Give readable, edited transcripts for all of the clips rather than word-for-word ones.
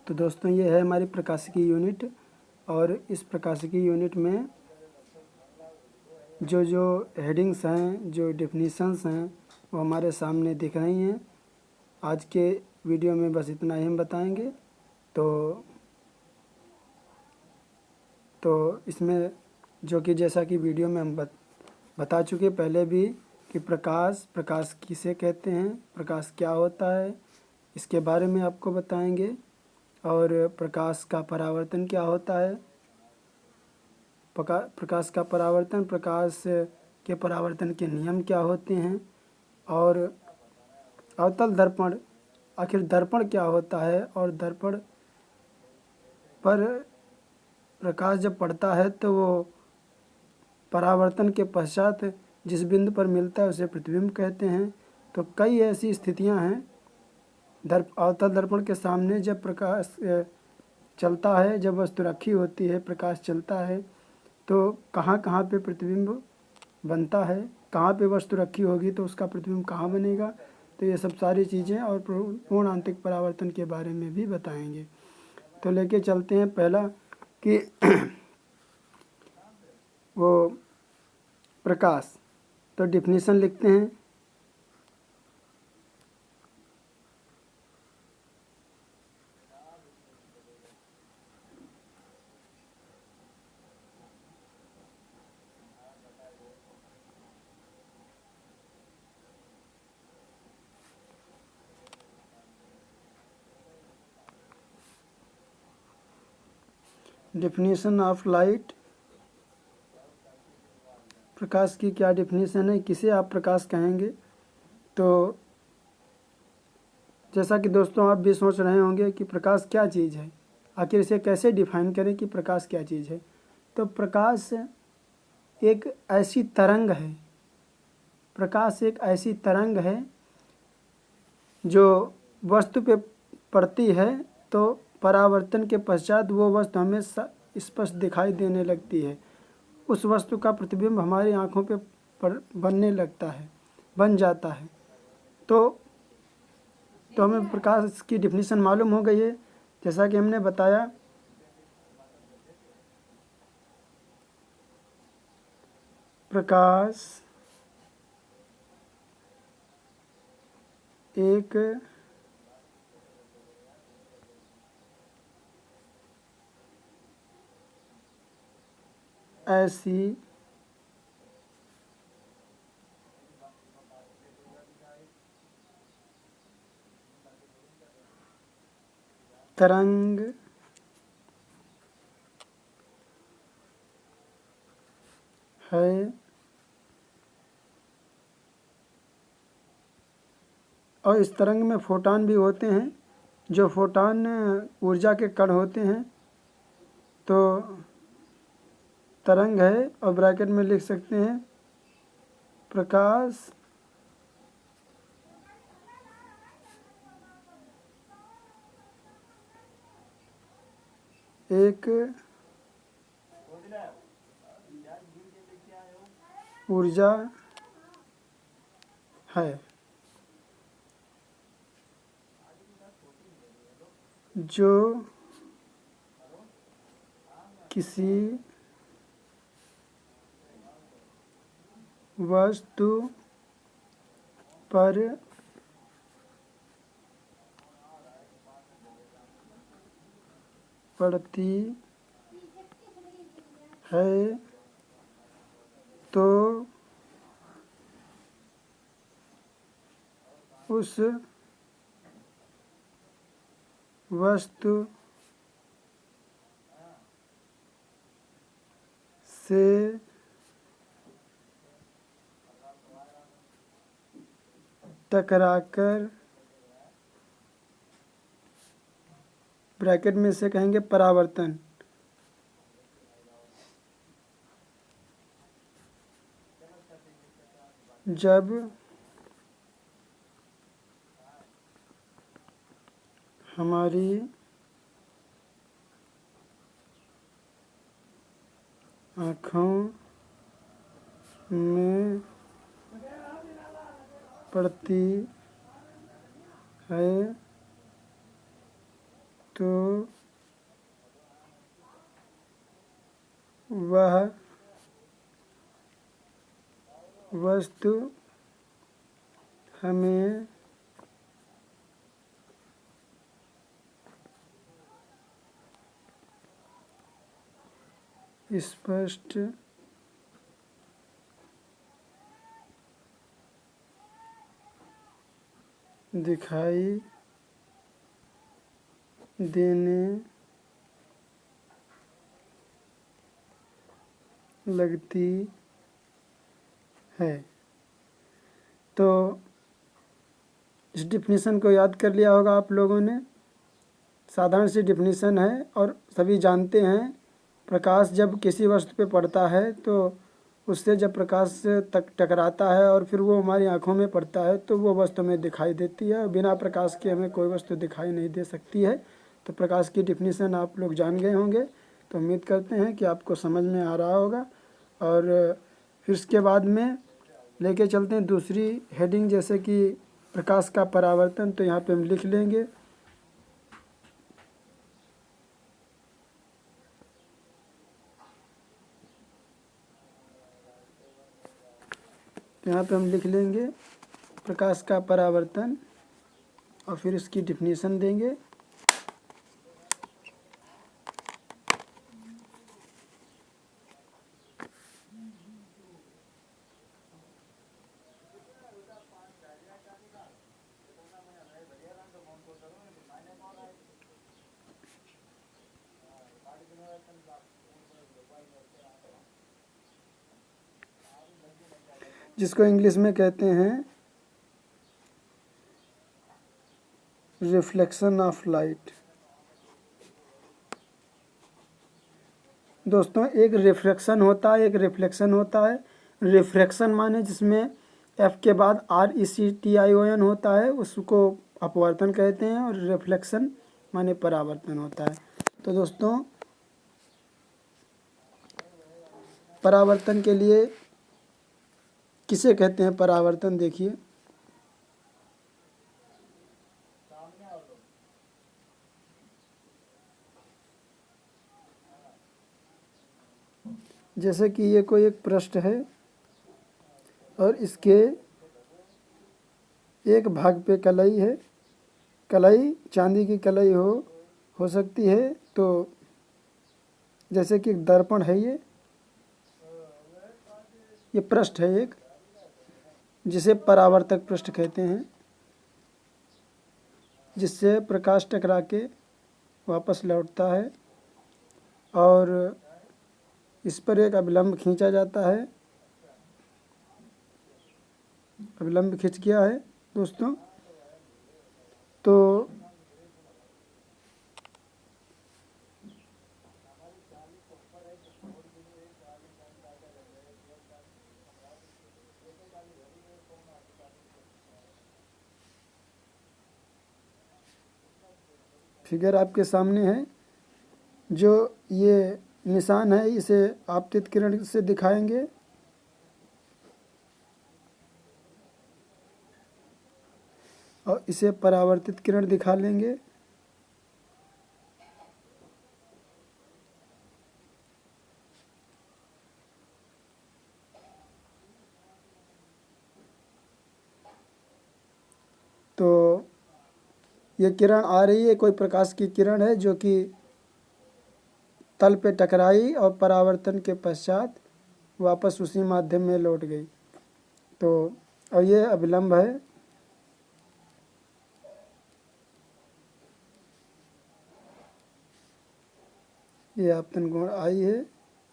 तो दोस्तों ये है हमारी प्रकाशिकी यूनिट, और इस प्रकाशिकी यूनिट में जो जो हेडिंग्स हैं, जो डेफिनीशंस हैं, वो हमारे सामने दिख रही हैं। आज के वीडियो में बस इतना ही हम बताएंगे। तो इसमें जो कि जैसा कि वीडियो में हम बता चुके पहले भी कि प्रकाश किसे कहते हैं, प्रकाश क्या होता है, इसके बारे में आपको बताएंगे। और प्रकाश का परावर्तन क्या होता है, प्रकाश का परावर्तन, प्रकाश के परावर्तन के नियम क्या होते हैं, और अवतल दर्पण, आखिर दर्पण क्या होता है, और दर्पण पर प्रकाश जब पड़ता है तो वो परावर्तन के पश्चात जिस बिंदु पर मिलता है उसे प्रतिबिंब कहते हैं। तो कई ऐसी स्थितियां हैं अवतल दर्पण के सामने जब प्रकाश चलता है, जब वस्तु रखी होती है, प्रकाश चलता है, तो कहाँ कहाँ पे प्रतिबिंब बनता है, कहाँ पे वस्तु रखी होगी तो उसका प्रतिबिंब कहाँ बनेगा। तो ये सब सारी चीज़ें और पूर्ण आंतरिक परावर्तन के बारे में भी बताएंगे। तो लेके चलते हैं पहला कि वो प्रकाश। तो डिफिनीशन लिखते हैं। डेफिनेशन ऑफ लाइट, प्रकाश की क्या डेफिनेशन है, किसे आप प्रकाश कहेंगे। तो जैसा कि दोस्तों आप भी सोच रहे होंगे कि प्रकाश क्या चीज़ है, आखिर इसे कैसे डिफाइन करें कि प्रकाश क्या चीज़ है। तो प्रकाश एक ऐसी तरंग है, प्रकाश एक ऐसी तरंग है जो वस्तु पे पड़ती है तो परावर्तन के पश्चात वो वस्तु हमें स्पष्ट दिखाई देने लगती है। उस वस्तु का प्रतिबिंब हमारी आँखों पे बनने लगता है, बन जाता है। तो हमें प्रकाश की डिफिनीशन मालूम हो गई है। जैसा कि हमने बताया, प्रकाश एक ऐसी तरंग है और इस तरंग में फोटॉन भी होते हैं। जो फोटॉन ऊर्जा के कण होते हैं। तो तरंग है, और ब्रैकेट में लिख सकते हैं प्रकाश एक ऊर्जा है जो किसी वस्तु पर पड़ती है तो उस वस्तु से टकराकर, ब्रैकेट में से कहेंगे परावर्तन, जब हमारी आँखों में पड़ती है वह वस्तु हमें स्पष्ट दिखाई देने लगती है। तो इस डिफिनीसन को याद कर लिया होगा आप लोगों ने। साधारण सी डिफिनीसन है और सभी जानते हैं। प्रकाश जब किसी वस्तु पे पड़ता है तो उससे जब प्रकाश तक टकराता है और फिर वो हमारी आँखों में पड़ता है तो वो वस्तु हमें दिखाई देती है। बिना प्रकाश के हमें कोई वस्तु दिखाई नहीं दे सकती है। तो प्रकाश की डिफिनीसन आप लोग जान गए होंगे। तो उम्मीद करते हैं कि आपको समझ में आ रहा होगा। और फिर इसके बाद में लेके चलते हैं दूसरी हेडिंग, जैसे कि प्रकाश का परावर्तन। तो यहाँ पे हम लिख लेंगे प्रकाश का परावर्तन और फिर इसकी डिफिनीसन देंगे। जिसको इंग्लिश में कहते हैं रिफ्लेक्शन ऑफ लाइट। दोस्तों, एक रिफ्रैक्शन होता है, एक रिफ्लेक्शन होता है। रिफ्रैक्शन माने जिसमें एफ के बाद RECTION होता है, उसको अपवर्तन कहते हैं। और रिफ्लेक्शन माने परावर्तन होता है। तो दोस्तों, परावर्तन के लिए किसे कहते हैं परावर्तन, देखिए। जैसे कि ये कोई एक पृष्ठ है और इसके एक भाग पे कलई है। कलई चांदी की कलई हो सकती है। तो जैसे कि दर्पण है, ये पृष्ठ है एक, जिसे परावर्तक पृष्ठ कहते हैं, जिससे प्रकाश टकरा के वापस लौटता है और इस पर एक अभिलंब खींचा जाता है। अभिलंब खींच गया है दोस्तों। तो फिगर आपके सामने है। जो ये निशान है इसे आपतित किरण से दिखाएंगे। और इसे परावर्तित किरण दिखा लेंगे। तो ये किरण आ रही है, कोई प्रकाश की किरण है जो कि तल पे टकराई और परावर्तन के पश्चात वापस उसी माध्यम में लौट गई। तो और ये अभिलंब है। ये आपतन कोण आई है,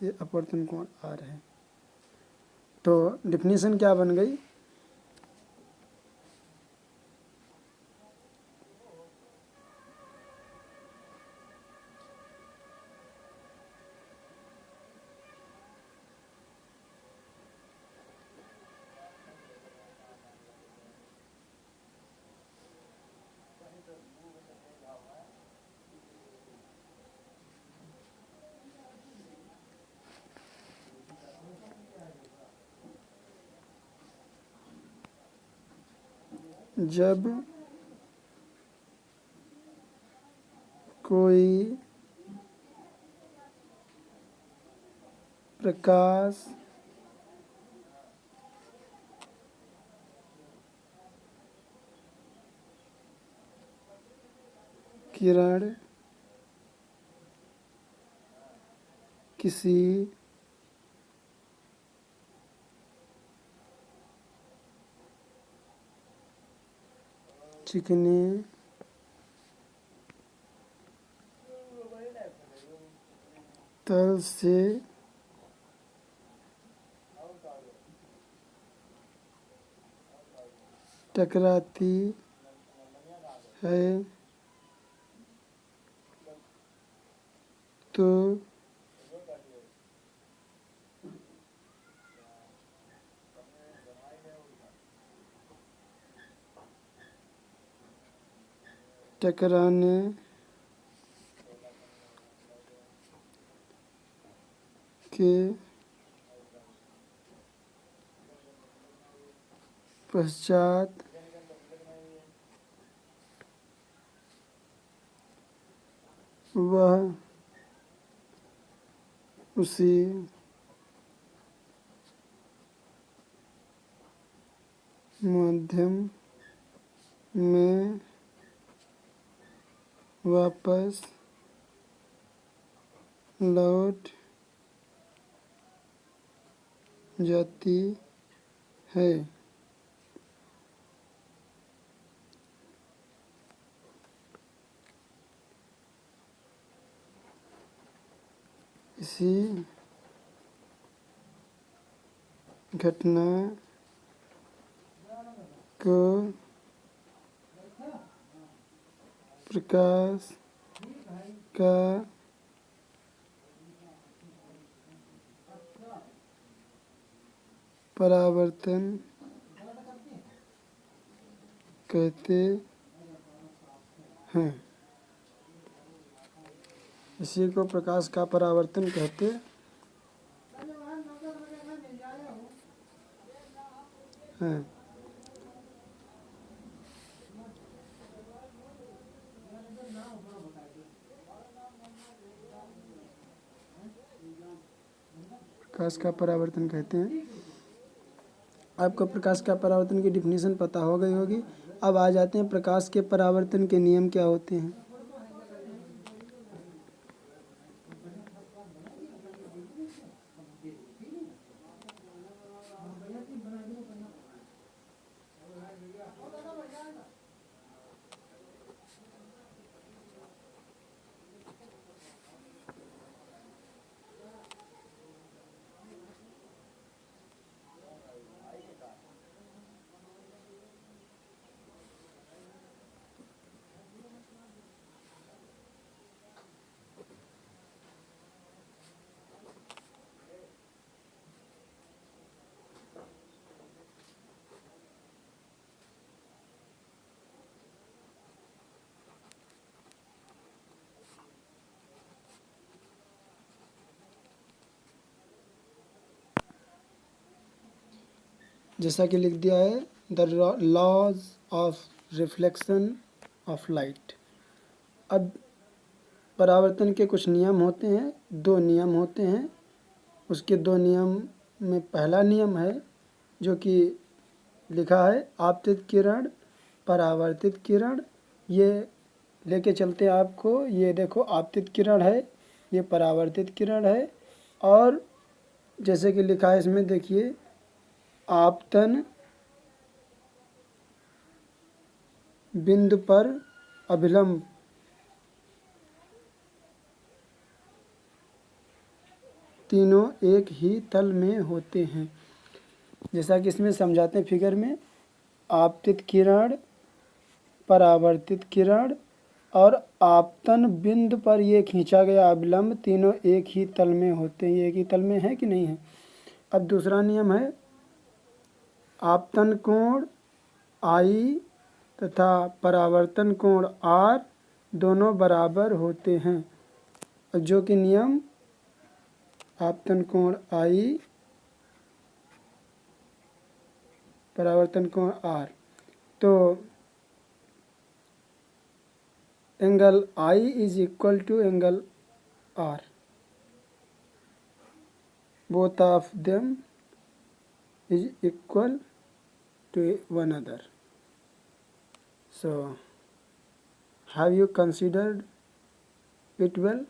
ये अपवर्तन कोण आर है। तो डिफिनीशन क्या बन गई? जब कोई प्रकाश किरण किसी चिकने तल से टकराती है तो टकराने के पश्चात वह उसी माध्यम में वापस लौट जाती है। इसी घटना को प्रकाश का परावर्तन कहते हैं। इसी को प्रकाश का परावर्तन कहते हैं। प्रकाश का परावर्तन कहते हैं। आपको प्रकाश का परावर्तन की डिफिनीशन पता हो गई होगी। अब आ जाते हैं प्रकाश के परावर्तन के नियम क्या होते हैं। जैसा कि लिख दिया है, the laws of reflection of light. अब परावर्तन के कुछ नियम होते हैं, दो नियम होते हैं। उसके दो नियम में पहला नियम है जो कि लिखा है आपतित किरण, परावर्तित किरण। ये लेके चलते हैं आपको। ये देखो आपतित किरण है, ये परावर्तित किरण है। और जैसे कि लिखा है इसमें देखिए, आपतन बिंदु पर अभिलंब तीनों एक ही तल में होते हैं। जैसा कि इसमें समझाते हैं फिगर में, आपतित किरण, परावर्तित किरण और आपतन बिंदु पर ये खींचा गया अभिलंब तीनों एक ही तल में होते हैं। ये एक ही तल में है कि नहीं है। अब दूसरा नियम है, आपतन कोण आई तथा परावर्तन कोण आर दोनों बराबर होते हैं। जो कि नियम आपतन कोण आई, परावर्तन कोण आर। तो angle I is equal to angle R. Both of them is equal to one another. So have you considered it well?